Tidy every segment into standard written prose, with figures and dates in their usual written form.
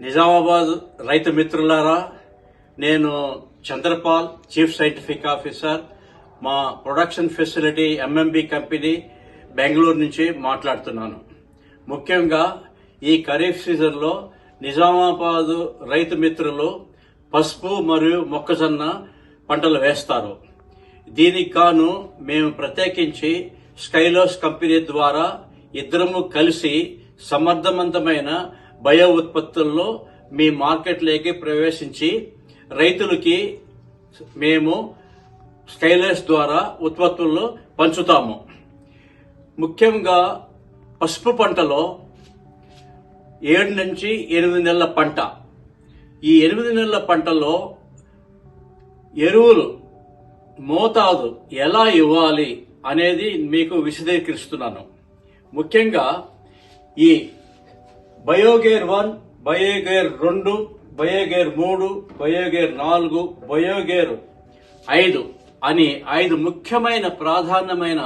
నిజామాబాద్ రైతు మిత్రులారా, నేను చంద్రపాల్, చీఫ్ సైంటిఫిక్ ఆఫీసర్, మా production facility MMB company Bengaluru నుంచి మాట్లాడుతున్నాను. ముఖ్యంగా ఈ ఖరీఫ్ సీజన్లో నిజామాబాద్ రైతు మిత్రులు పసుపు మరియు మొక్కజొన్న పంటలు వేస్తారు. దీనికి గాను మేము ప్రత్యేకించి స్కైలోస్ కంపెనీ ద్వారా ఇద్దరము కలిసి సమర్థవంతమైన బయో ఉత్పత్తుల్లో మీ మార్కెట్లోకి ప్రవేశించి రైతులకి మేము స్కైలోస్ ద్వారా ఉత్పత్తులను పంచుతాము. ముఖ్యంగా పసుపు పంటలో 7 నుంచి 8 నెలల పంట. ఈ 8 నెలల పంటలో ఎరువులు మోతాదు ఎలా ఇవ్వాలి అనేది మీకు విశదీకరిస్తున్నాను. ముఖ్యంగా ఈ బయోగేర్ 1, బయోగేర్ 2, బయోగేర్ 3, బయోగేర్ 4, బయోగేర్ 5 అని 5 ముఖ్యమైన ప్రాధాన్యమైన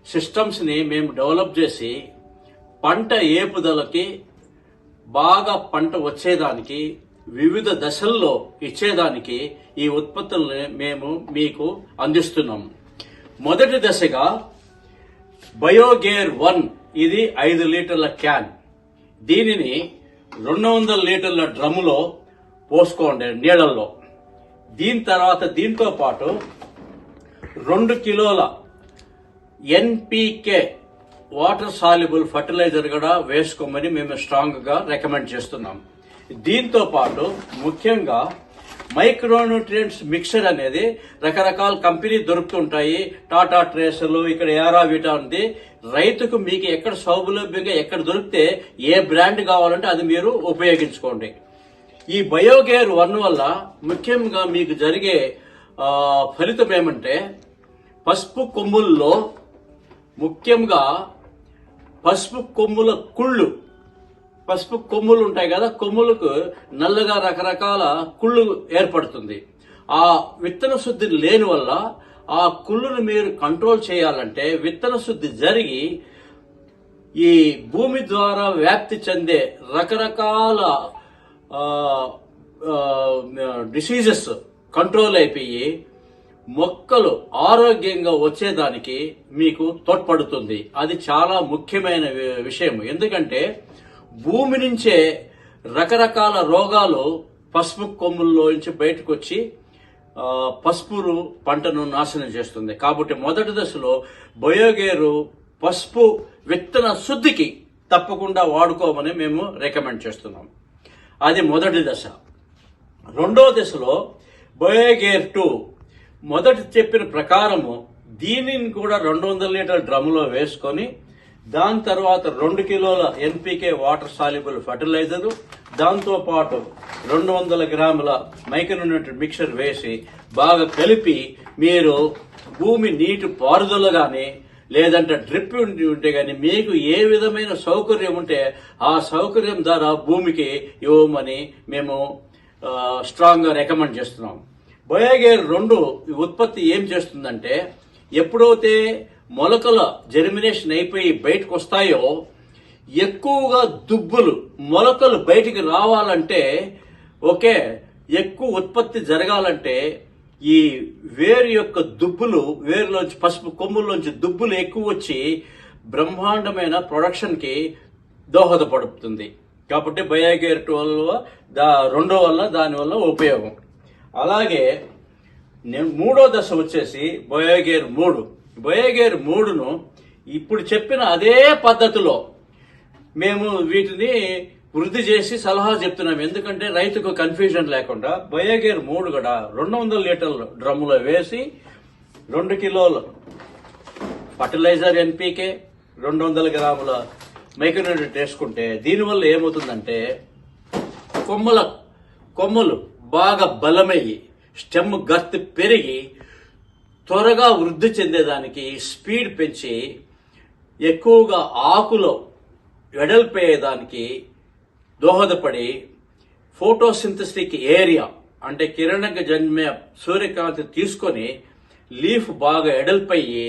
సిస్టమ్స్ ని మేము డెవలప్ చేసి పంట ఏపుదలకి బాగా పంట వచ్చేదానికి వివిధ దశల్లో ఇచ్చేదానికి ఈ ఉత్పత్తులను మేము మీకు అందిస్తున్నాము. మొదటి దశగా బయోగేర్ 1, ఇది 5 లీటర్ల క్యాన్. దీనిని 200 లీటర్ల డ్రమ్ములో పోసుకోండి నీడల్లో. దీని తర్వాత దీంతో పాటు 2 కిలోల ఎన్పికే వాటర్ సాల్యుబుల్ ఫర్టిలైజర్ కూడా వేసుకోమని మేము స్ట్రాంగ్ గా రికమెండ్ చేస్తున్నాం. దీంతో పాటు ముఖ్యంగా మైక్రోన్యూట్రియంట్స్ మిక్సర్ అనేది రకరకాల కంపెనీ దొరుకుతుంటాయి. టాటా ట్రేసర్లు, ఇక్కడ యారావిటా ఉంది. రైతుకు మీకు ఎక్కడ సౌలభ్యంగా ఎక్కడ దొరికితే ఏ బ్రాండ్ కావాలంటే అది మీరు ఉపయోగించుకోండి. ఈ బయోగేర్ 1 వల్ల ముఖ్యంగా మీకు జరిగే ఫలితం ఏమంటే పసుపు కొమ్ముల్లో ముఖ్యంగా పసుపు కొమ్ముల కుళ్ళు, పసుపు కొమ్ములు ఉంటాయి కదా, కొమ్ములకు నల్లగా రకరకాల కుళ్ళు ఏర్పడుతుంది. ఆ విత్తన శుద్ధి లేని వల్ల ఆ కుళ్ళును మీరు కంట్రోల్ చేయాలంటే విత్తన శుద్ధి జరిగి ఈ భూమి ద్వారా వ్యాప్తి చెందే రకరకాల డిసీజెస్ కంట్రోల్ అయిపోయి మొక్కలు ఆరోగ్యంగా వచ్చేదానికి మీకు తోడ్పడుతుంది. అది చాలా ముఖ్యమైన విషయం. ఎందుకంటే భూమి నుంచే రకరకాల రోగాలు పసుపు కొమ్ముల్లో నుంచి బయటకు వచ్చి పసుపు పంటను నాశనం చేస్తుంది. కాబట్టి మొదటి దశలో బయోగేరు పసుపు విత్తన శుద్ధికి తప్పకుండా వాడుకోమని మేము రికమెండ్ చేస్తున్నాం. అది మొదటి దశ. రెండో దశలో బయోగేర్ 2, మొదటి చెప్పిన ప్రకారము దీనిని కూడా 200 లీటర్ల డ్రమ్లో వేసుకొని దాని తర్వాత 2 కిలోల ఎన్పికే వాటర్ సాల్యుబుల్ ఫర్టిలైజరు, దాంతో పాటు 200 గ్రాముల మైక్రోన్యూట్రియంట్ మిక్చర్ వేసి బాగా కలిపి మీరు భూమి నీటి పారుదల గాని లేదంటే డ్రిప్ ఉంటే గాని మీకు ఏ విధమైన సౌకర్యం ఉంటే ఆ సౌకర్యం ద్వారా భూమికి ఇవ్వమని మేము స్ట్రాంగ్ గా రికమెండ్ చేస్తున్నాం. బయోగేర్ 2 ఉత్పత్తి ఏం చేస్తుందంటే ఎప్పుడైతే మొలకల జెర్మినేషన్ అయిపోయి బయటకు వస్తాయో ఎక్కువగా దుబ్బులు మొలకలు బయటికి రావాలంటే ఎక్కువ ఉత్పత్తి జరగాలంటే ఈ వేరు యొక్క దుబ్బులు వేరులోంచి పసుపు కొమ్ముల్లోంచి దుబ్బులు ఎక్కువ వచ్చి బ్రహ్మాండమైన ప్రొడక్షన్ కి దోహదపడుతుంది. కాబట్టి బయోగేర్ 2 వల్ల దానివల్ల ఉపయోగం. అలాగే మూడో దశ వచ్చేసి బయోగేర్ 3. బయోగేర్ 3ను ఇప్పుడు చెప్పిన అదే పద్ధతిలో మేము వీటిని వృద్ధి చేసి సలహా చెప్తున్నాం. ఎందుకంటే రైతుకు కన్ఫ్యూజన్ లేకుండా బయోగేర్ 3 కూడా 200 లీటర్ల డ్రమ్ములో వేసి 2 కిలోల ఫర్టిలైజర్ ఎన్పికే 200 గ్రాముల మైక్రోన్యూట్రియంట్ వేసుకుంటే దీనివల్ల ఏమవుతుందంటే కొమ్మలు బాగా బలమయ్యి స్టెమ్ గర్త్ పెరిగి త్వరగా వృద్ధి చెందేదానికి స్పీడ్ పెంచి ఎక్కువగా ఆకులో వెడల్పోయేదానికి దోహదపడి ఫోటోసింథసిస్ ఏరియా అంటే కిరణజన్య సూర్యకాంతి తీసుకొని లీఫ్ బాగా ఎడల్పయ్యి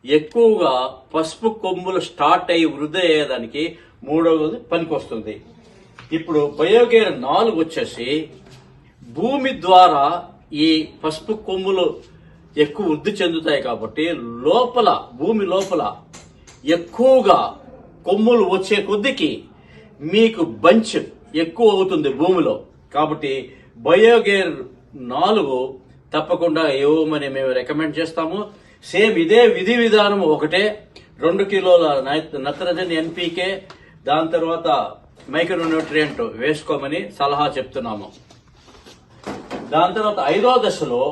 ఎక్కువగా పసుపు కొమ్ములు స్టార్ట్ అయ్యి వృద్ధి అయ్యేదానికి మూడవది పనికొస్తుంది. ఇప్పుడు బయోగేర్ 4 వచ్చేసి భూమి ద్వారా ఈ పసుపు కొమ్ములు ఎక్కువ వృద్ధి చెందుతాయి కాబట్టి భూమి లోపల ఎక్కువగా కొమ్ములు వచ్చే కొద్దికి మీకు బంచ్ ఎక్కువ అవుతుంది భూమిలో. కాబట్టి బయోగేర్ 4 తప్పకుండా ఇవ్వమని మేము రికమెండ్ చేస్తాము. సేమ్ ఇదే విధి విధానం ఒకటే. 2 కిలోల నత్రజని ఎన్పీకే, దాని తర్వాత మైక్రోన్యూట్రియంట్ వేసుకోమని సలహా చెప్తున్నాము. దాని తర్వాత 5వ దశలో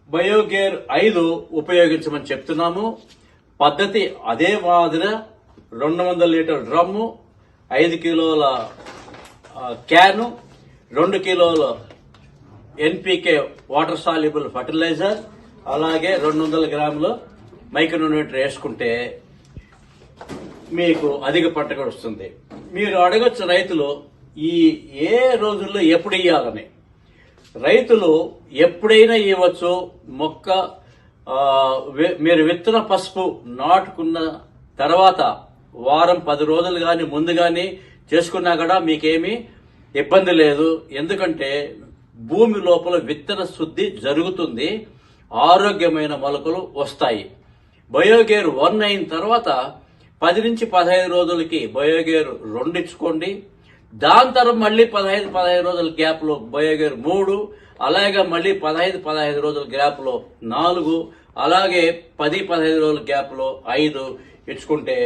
బయోగేర్ 5 ఉపయోగించమని చెప్తున్నాము. పద్ధతి అదే మాదిరి 200 లీటర్ డ్రమ్ము, 5 కిలోల క్యాను, 2 కిలోల ఎన్పీకే వాటర్ సాల్యుబుల్ ఫర్టిలైజర్, అలాగే 200 గ్రాములు మైక్రోన్యూట్రియంట్ వేసుకుంటే మీకు అధిక పంట కూడా వస్తుంది. మీరు అడగొచ్చు రైతులు ఈ ఏ రోజుల్లో ఎప్పుడు ఇవ్వాలని. రైతులు ఎప్పుడైనా ఇవ్వచ్చు. మొక్క మీరు విత్తన పసుపు నాటుకున్న తర్వాత వారం 10 రోజులు కానీ ముందు కానీ చేసుకున్నా కూడా మీకేమీ ఇబ్బంది లేదు. ఎందుకంటే భూమి లోపల విత్తన శుద్ధి జరుగుతుంది, ఆరోగ్యమైన మొలకలు వస్తాయి. బయోగేర్ 1 అయిన తర్వాత 10 నుంచి 15 రోజులకి బయోగేర్ 2 ఇచ్చుకోండి. దాని తర్వాత మళ్ళీ 15 రోజుల గ్యాప్ లో బయోగేర్ 3, అలాగే మళ్ళీ 15 రోజుల గ్యాప్ లో 4, అలాగే 10-15 రోజుల గ్యాప్ లో 5 ఇచ్చుకుంటే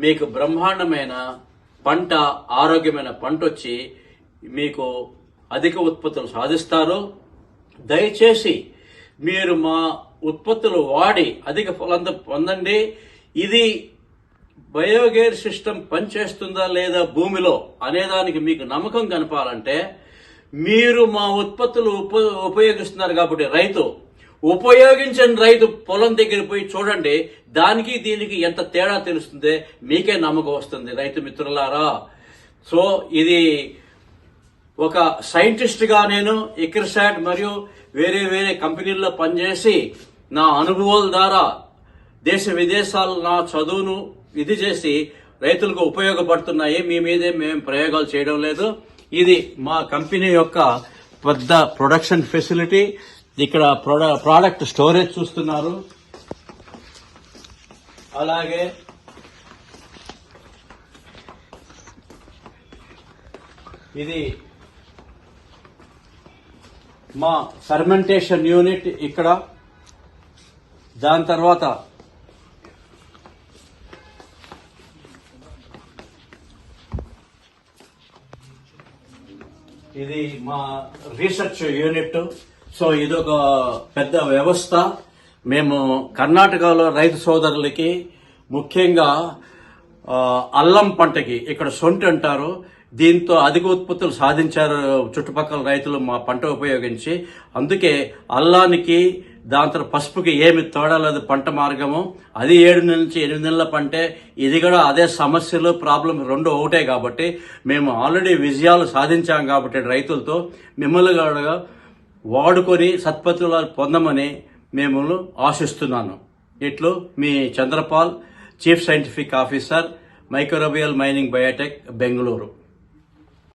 మీకు బ్రహ్మాండమైన పంట, ఆరోగ్యమైన పంట వచ్చి మీకు అధిక ఉత్పత్తులు సాధిస్తారు. దయచేసి మీరు మా ఉత్పత్తులు వాడి అధిక ఫలం పొందండి. ఇది బయోగేర్ సిస్టమ్ పనిచేస్తుందా లేదా భూమిలో అనేదానికి మీకు నమ్మకం కనపాలంటే మీరు మా ఉత్పత్తులు ఉపయోగిస్తున్నారు కాబట్టి రైతు ఉపయోగించని రైతు పొలం దగ్గర పోయి చూడండి. దానికి దీనికి ఎంత తేడా తెలుస్తుంది, మీకే నమ్మకం వస్తుంది రైతు మిత్రులారా. సో ఇది ఒక సైంటిస్ట్ గా నేను ఇక్రిసాట్ మరియు వేరే వేరే కంపెనీల్లో పనిచేసి నా అనుభవాల ద్వారా దేశ విదేశాలు నా చదువును ఇది చేసి రైతులకు ఉపయోగపడుతున్నాయి. మీ మీదే మేము ప్రయోగాలు చేయడం లేదు. ఇది మా కంపెనీ యొక్క పెద్ద ప్రొడక్షన్ ఫెసిలిటీ. ఇక్కడ ప్రోడక్ట్ స్టోరేజ్ చూస్తున్నారు. అలాగే ఇది మా ఫెర్మెంటేషన్ యూనిట్ ఇక్కడ. దాని తర్వాత ఇది మా రీసెర్చ్ యూనిట్. సో ఇదొక పెద్ద వ్యవస్థ. మేము కర్ణాటకలో రైతు సోదరులకి ముఖ్యంగా అల్లం పంటకి ఇక్కడ సొంటి అంటారు, దీంతో అధిక ఉత్పత్తులు సాధించారు చుట్టుపక్కల రైతులు మా పంట ఉపయోగించి. అందుకే అల్లానికి దాంతో పసుపుకి ఏమి తోడలేదు పంట మార్గము. అది 7 నుంచి 8 నెలల పంటే. ఇది కూడా అదే సమస్యలు ప్రాబ్లం 2 ఒకటే కాబట్టి మేము ఆల్రెడీ విజయాలు సాధించాం కాబట్టి రైతులతో మిమ్మల్ని కూడా వాడుకొని సత్పత్తులు పొందమని మేము ఆశిస్తున్నాను. ఇట్లు మీ Chandrapal, chief scientific officer, microbial mining biotech, Bengaluru.